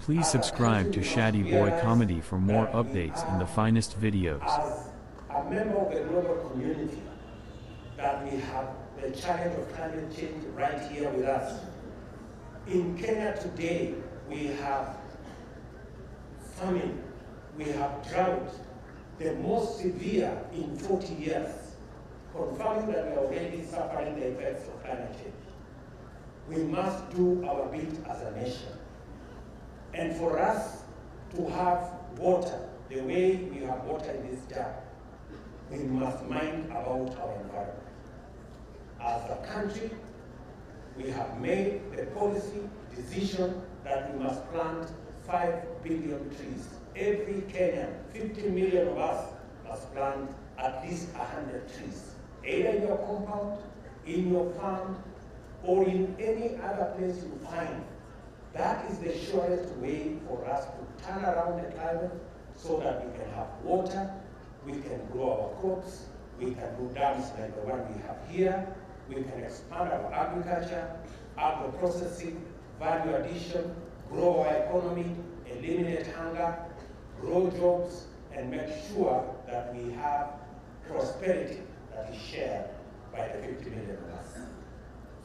Please subscribe to Shadi Boy Comedy for more updates and the finest videos. As a member of the global community, that we have the challenge of climate change right here with us. In Kenya today, we have famine, we have drought, the most severe in 40 years, confirming that we are already suffering the effects of climate change. We must do our bit as a nation. And for us to have water, the way we have water in this dam, we must mind about our environment. As a country, we have made the policy decision that we must plant 5 billion trees. Every Kenyan, 50 million of us, must plant at least 100 trees, either in your compound, in your farm, or in any other place you find. That is the surest way for us to turn around the climate so that we can have water, we can grow our crops, we can do dams like the one we have here, we can expand our agriculture, agro-processing, value addition, grow our economy, eliminate hunger, grow jobs, and make sure that we have prosperity that is shared by the 50 million of us.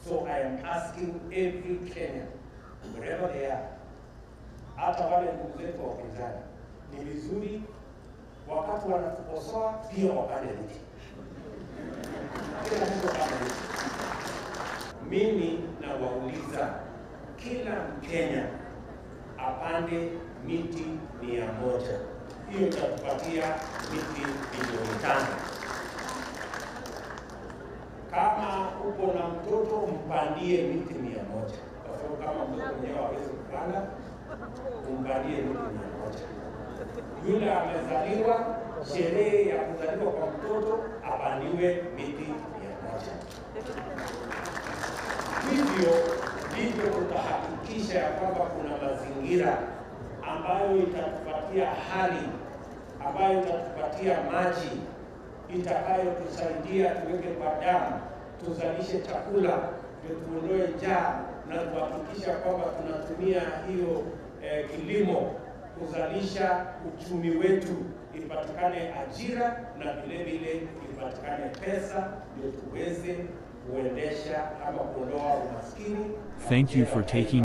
So I am asking every Kenyan, wherever they are, hata wale ndugu zetu wa upinzani, ni vizuri wakati wanapokosoa pia wapande miti. Kila mtu apande miti. Mimi nawauliza kila Mkenya apande miti 100. Hiyo itatupatia miti bilioni 5. Kama uko na mtoto mpandie miti 100. Kwa sababu kama mtoto mwenyewe hawezi kupanda, umpandie miti 100. Yule amezaliwa, sherehe ya kuzaliwa kwa mtoto apandiwe miti 100. Hivyo ndivyo tutahakikisha ya kwamba kuna mazingira ambayo itatupatia hali, ambayo itatupatia maji, itakayotusaidia tuweke kwa damu, tuzalishe chakula, ndio tuondoe njaa na kuhakikisha kwamba tunatumia hiyo kilimo kuzalisha uchumi wetu, ipatikane ajira na vile vile ipatikane pesa, ndio tuweze kuendesha ama kuondoa umaskini. Thank you for taking